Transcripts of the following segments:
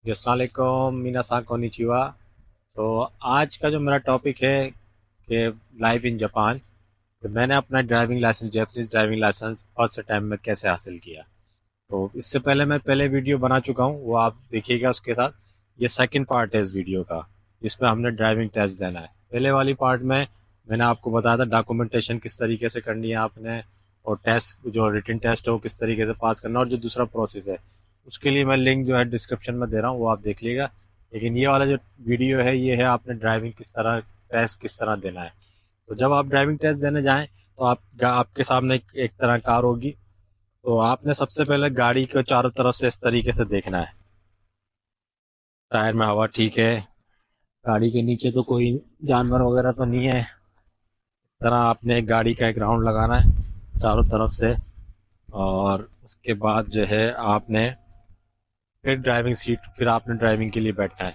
जी, अस्सलाम वालेकुम, मीनासान कोनिचिवा। तो आज का जो मेरा टॉपिक है कि लाइफ इन जापान। तो मैंने अपना driving licence, Japanese driving licence first time में कैसे हासिल किया। तो इससे पहले मैं पहले वीडियो बना चुका हूँ, वो आप देखिएगा। उसके साथ ये सेकंड पार्ट है इस वीडियो का, जिसमें हमने ड्राइविंग टेस्ट देना है। पहले वाली पार्ट में मैंने आपको बताया था डॉक्यूमेंटेशन किस तरीके से करनी है आपने, और टेस्ट जो रिटन टेस्ट है वो किस तरीके से पास करना है, और जो दूसरा प्रोसेस है उसके लिए मैं लिंक जो है डिस्क्रिप्शन में दे रहा हूँ, वो आप देख लीजिएगा। लेकिन ये वाला जो वीडियो है ये है आपने ड्राइविंग किस तरह, टेस्ट किस तरह देना है। तो जब आप ड्राइविंग टेस्ट देने जाएं तो आपके सामने एक तरह कार होगी। तो आपने सबसे पहले गाड़ी को चारों तरफ से इस तरीके से देखना है, टायर में हवा ठीक है, गाड़ी के नीचे तो कोई जानवर वगैरह तो नहीं है। इस तरह आपने एक गाड़ी का एक राउंड लगाना है चारों तरफ से। और उसके बाद जो है आपने फिर ड्राइविंग सीट, फिर आपने ड्राइविंग के लिए बैठना है।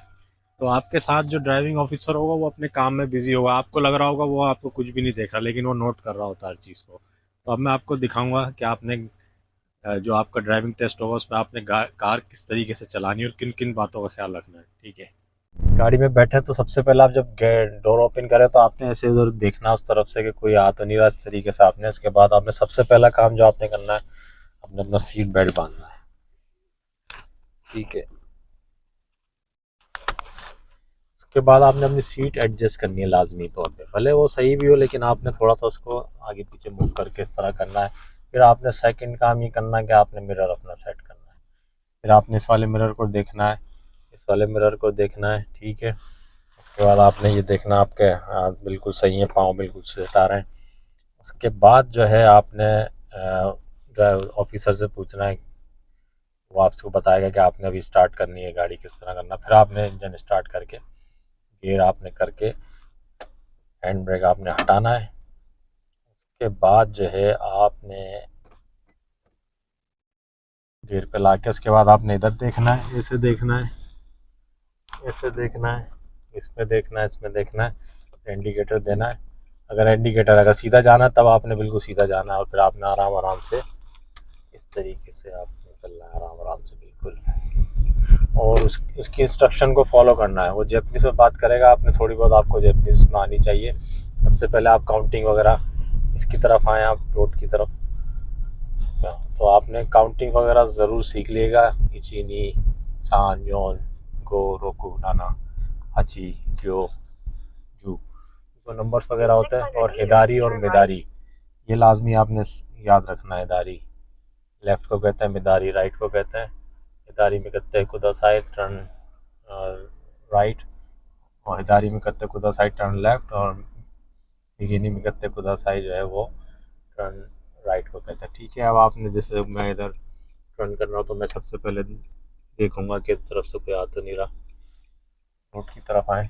तो आपके साथ जो ड्राइविंग ऑफिसर होगा वो अपने काम में बिजी होगा, आपको लग रहा होगा वो आपको कुछ भी नहीं देख रहा, लेकिन वो नोट कर रहा होता है हर चीज़ को। तो अब मैं आपको दिखाऊंगा कि आपने जो आपका ड्राइविंग टेस्ट होगा उसमें आपने कार किस तरीके से चलानी है और किन किन बातों का ख्याल रखना है। ठीक है, गाड़ी में बैठे तो सबसे पहले आप जब डोर ओपन करें तो आपने ऐसे उधर देखना उस तरफ से कि कोई आ तो नहीं रहा, इस तरीके से आपने। उसके बाद आपने सबसे पहला काम जो आपने करना है, आपने अपना सीट बेल्ट बांधना है। ठीक है, उसके बाद आपने अपनी सीट एडजस्ट करनी है लाजमी तौर पे, भले वो सही भी हो लेकिन आपने थोड़ा सा उसको आगे पीछे मूव करके इस तरह करना है। फिर आपने सेकंड काम ये करना है कि आपने मिरर अपना सेट करना है। फिर आपने इस वाले मिरर को देखना है, इस वाले मिरर को देखना है। ठीक है, उसके बाद आपने ये देखना आपके हाथ बिल्कुल सही है, पाँव बिल्कुल स्ट्रेट आ रहे हैं। उसके बाद जो है आपने ड्राइवर ऑफिसर से पूछना है, वो आपको बताएगा कि आपने अभी स्टार्ट करनी है गाड़ी, किस तरह करना। फिर आपने इंजन स्टार्ट करके गियर आपने करके हैंड ब्रेक आपने हटाना है। उसके बाद जो है आपने गियर पे ला के उसके बाद आपने इधर देखना है, ऐसे देखना है, ऐसे देखना है, इसमें देखना है, इसमें देखना है, इंडिकेटर देना है। अगर सीधा जाना है तब आपने बिल्कुल सीधा जाना है, और फिर आपने आराम आराम से इस तरीके से आपने चलना है, आराम आराम से बिल्कुल। और इसकी इंस्ट्रक्शन को फॉलो करना है। वो जैपनीज में बात करेगा, आपने थोड़ी बहुत आपको जैपनीज में आनी चाहिए। सबसे पहले आप काउंटिंग वगैरह इसकी तरफ आए, आप रोड की तरफ। तो आपने काउंटिंग वगैरह ज़रूर सीख लिएगा, इचीनी सान योन गो रोकू नाना हाची क्यो जू, जो नंबर्स वगैरह होते हैं। और हिदारी और मिदारी, ये लाजमी आपने याद रखना है। हिदारी लेफ़्ट को कहते हैं, मिदारी राइट को कहते हैं। हिदारी में कहते हैं कुदासाई टर्न राइट, और हिदारी में कहते हैं कुदासाई टर्न लेफ्ट, और बिगिनी में कहते हैं कुदासाई जो है वो टर्न राइट को कहते हैं। ठीक है, अब आपने जैसे मैं इधर टर्न कर रहा हूँ तो मैं सबसे पहले देखूंगा कि तरफ से कोई आ तो नहीं रहा। रोड की तरफ आए,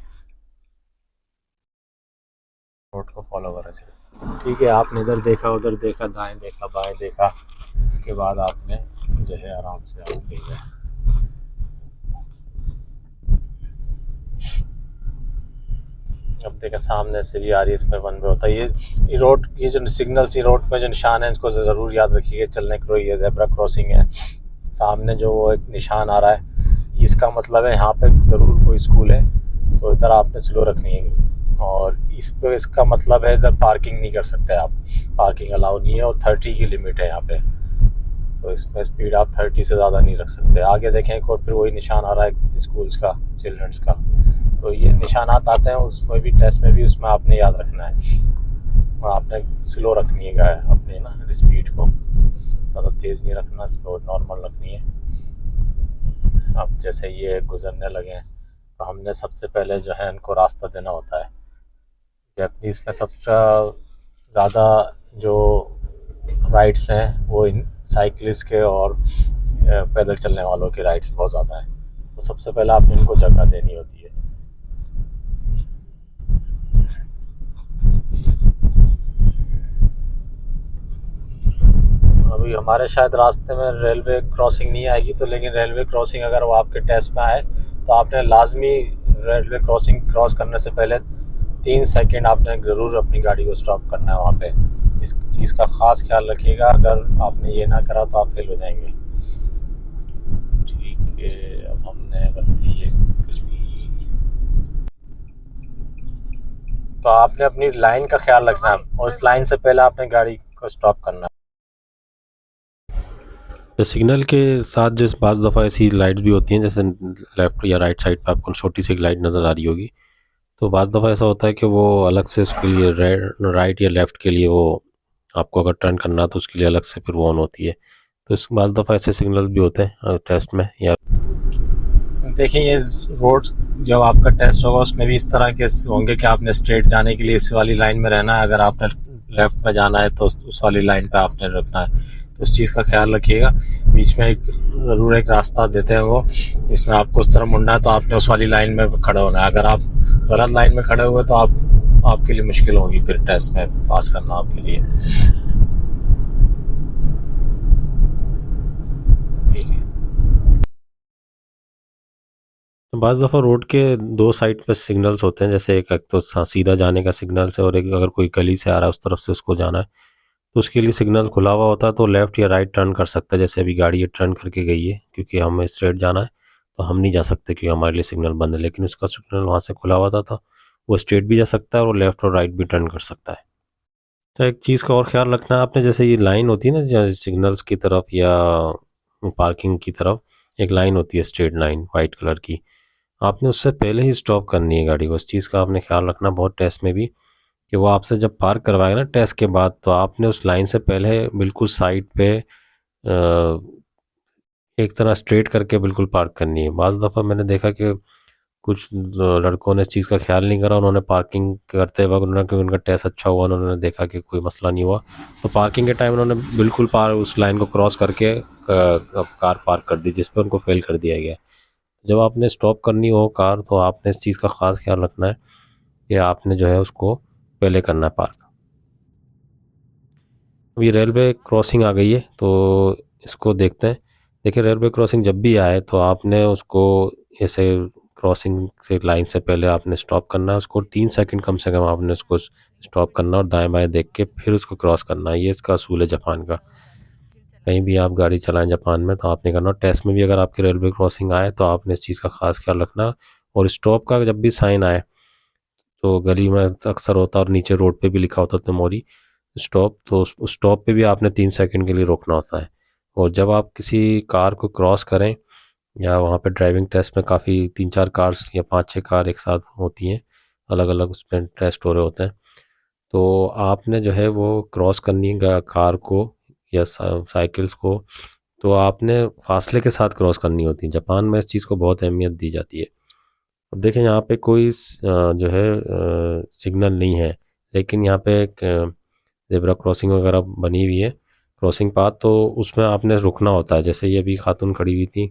रोड को फॉलो करें सिर्फ। ठीक है, आपने इधर देखा उधर देखा, दाएं देखा बाएं देखा, उसके बाद आपने जो है आराम से आप ले गए। अब देखा सामने से भी आ रही है, इसमें वन वे होता है। ये रोड, ये जो सिग्नल्स, ये रोड में जो निशान है इसको ज़रूर याद रखिए। चलने के लिए ये जेब्रा क्रॉसिंग है, सामने जो वो एक निशान आ रहा है, इसका मतलब है यहाँ पे ज़रूर कोई स्कूल है, तो इधर आपने स्लो रखनी है। और इस पे इसका मतलब है इधर पार्किंग नहीं कर सकते आप, पार्किंग अलाउ नहीं है, और 30 की लिमिट है यहाँ पे। तो इसमें स्पीड आप 30 से ज़्यादा नहीं रख सकते। आगे देखें एक और फिर वही निशान आ रहा है स्कूल्स का, चिल्ड्रंस का। तो ये निशानात आते हैं उसमें भी, टेस्ट में भी, उसमें आपने याद रखना है। और आपने स्लो रखनी है अपने ना स्पीड को, ज़्यादा तेज़ नहीं रखना, स्लो नॉर्मल रखनी है। अब जैसे ये गुजरने लगे हैं तो हमने सबसे पहले जो है इनको रास्ता देना होता है। जैपनीज़ में सबसे ज़्यादा जो राइड्स हैं वो इन साइकिलिस्ट के और पैदल चलने वालों के राइड्स बहुत ज़्यादा है। तो सबसे पहले आपने इनको जगह देनी होती है। अभी हमारे शायद रास्ते में रेलवे क्रॉसिंग नहीं आएगी, तो लेकिन रेलवे क्रॉसिंग अगर वो आपके टेस्ट में आए तो आपने लाजमी रेलवे क्रॉसिंग क्रॉस करने से पहले 3 सेकंड आपने ज़रूर अपनी गाड़ी को स्टॉप करना है वहाँ पे। इस चीज़ का ख़ास ख्याल रखिएगा, अगर आपने ये ना करा तो आप फेल हो जाएंगे। ठीक है, हमने गलती ये कर दी। तो आपने अपनी लाइन का ख्याल रखना है और इस लाइन से पहले आपने गाड़ी को स्टॉप करना है। तो सिग्नल के साथ जैसे बाज़ दफ़ा ऐसी लाइट्स भी होती हैं, जैसे लेफ़्ट या राइट साइड पे आपको छोटी सी एक लाइट नज़र आ रही होगी, तो बाज़ दफ़ा ऐसा होता है कि वो अलग से उसके लिए राइट या लेफ़्ट के लिए वो आपको अगर टर्न करना है तो उसके लिए अलग से फिर वो ऑन होती है। तो इस बाज़ दफ़ा ऐसे सिग्नल्स भी होते हैं टेस्ट में। या देखिए ये रोड जब आपका टेस्ट होगा उसमें भी इस तरह के होंगे कि आपने स्ट्रेट जाने के लिए इस वाली लाइन में रहना है, अगर आपने लेफ्ट में जाना है तो उस वाली लाइन पे आपने रुकना है। तो उस चीज़ का ख्याल रखिएगा। बीच में एक ज़रूर एक रास्ता देते हैं वो, इसमें आपको उस तरफ मुड़ना है तो आपने उस वाली लाइन में खड़ा होना है। अगर आप गलत लाइन में खड़े हुए तो आपके लिए मुश्किल होगी फिर टेस्ट में पास करना आपके लिए। ठीक है। बाज़ दफ़ा रोड के दो साइड पे सिग्नल्स होते हैं, जैसे एक तो सीधा जाने का सिग्नल्स है और एक अगर कोई गली से आ रहा है उस तरफ से उसको जाना है तो उसके लिए सिग्नल खुला हुआ होता है, तो लेफ़्ट या राइट टर्न कर सकता है। जैसे अभी गाड़ी ये टर्न करके गई है क्योंकि हमें स्ट्रेट जाना है, तो हम नहीं जा सकते क्योंकि हमारे लिए सिग्नल बंद है, लेकिन उसका सिग्नल वहाँ से खुला हुआ था वो स्ट्रेट भी जा सकता है और लेफ़्ट और राइट भी टर्न कर सकता है। तो एक चीज़ का और ख़्याल रखना है आपने, जैसे ये लाइन होती है ना जैसे सिग्नल्स की तरफ या पार्किंग की तरफ एक लाइन होती है स्ट्रेट लाइन वाइट कलर की, आपने उससे पहले ही स्टॉप करनी है गाड़ी को। उस चीज़ का आपने ख्याल रखना बहुत टेस्ट में भी, कि वो आपसे जब पार्क करवाएगा ना टेस्ट के बाद, तो आपने उस लाइन से पहले बिल्कुल साइड पे एक तरह स्ट्रेट करके बिल्कुल पार्क करनी है। बाज़ दफ़ा मैंने देखा कि कुछ लड़कों ने इस चीज़ का ख्याल नहीं करा, उन्होंने पार्किंग करते वक्त उन्होंने, क्योंकि उनका टेस्ट अच्छा हुआ, उन्होंने देखा कि कोई मसला नहीं हुआ, तो पार्किंग के टाइम उन्होंने बिल्कुल पार उस लाइन को क्रॉस करके कार पार्क कर दी, जिस पे उनको फेल कर दिया गया। जब आपने स्टॉप करनी हो कार, तो आपने इस चीज़ का ख़ास ख्याल रखना है कि आपने जो है उसको पहले करना है पार्क। अभी रेलवे क्रॉसिंग आ गई है तो इसको देखते हैं। देखिए रेलवे क्रॉसिंग जब भी आए तो आपने उसको ऐसे क्रॉसिंग से लाइन से पहले आपने स्टॉप करना है, उसको 3 सेकंड कम से कम आपने उसको स्टॉप करना और दाएं-बाएं देख के फिर उसको क्रॉस करना है। ये इसका असूल है जापान का। कहीं भी आप गाड़ी चलाएं जापान में तो आपने करना, टेस्ट में भी अगर आपकी रेलवे क्रॉसिंग आए तो आपने इस चीज़ का ख़ास ख्याल रखना। और स्टॉप का जब भी साइन आए, तो गली में अक्सर होता है और नीचे रोड पे भी लिखा होता है तुम्हारी स्टॉप, तो उस स्टॉप पे भी आपने 3 सेकंड के लिए रोकना होता है। और जब आप किसी कार को क्रॉस करें, या वहाँ पे ड्राइविंग टेस्ट में काफ़ी 3-4 कार्स या 5-6 कार एक साथ होती हैं, अलग-अलग उसमें टेस्ट हो रहे होते हैं, तो आपने जो है वो क्रॉस करनी है कार को या साइकिल्स को, तो आपने फासले के साथ क्रॉस करनी होती है। जापान में इस चीज़ को बहुत अहमियत दी जाती है। अब देखें यहाँ पे कोई जो है सिग्नल नहीं है, लेकिन यहाँ पे एक ज़ेब्रा क्रॉसिंग वगैरह बनी हुई है, क्रॉसिंग पाथ, तो उसमें आपने रुकना होता है। जैसे ये अभी खातून खड़ी हुई थी,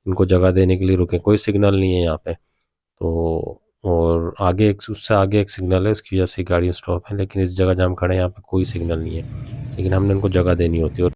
इनको जगह देने के लिए रुके, कोई सिग्नल नहीं है यहाँ पे, तो और आगे एक उससे आगे एक सिग्नल है, उसकी वजह से गाड़ी स्टॉप है, लेकिन इस जगह जहाँ हम खड़े हैं यहाँ पे कोई सिग्नल नहीं है, लेकिन हमने उनको जगह देनी होती है। और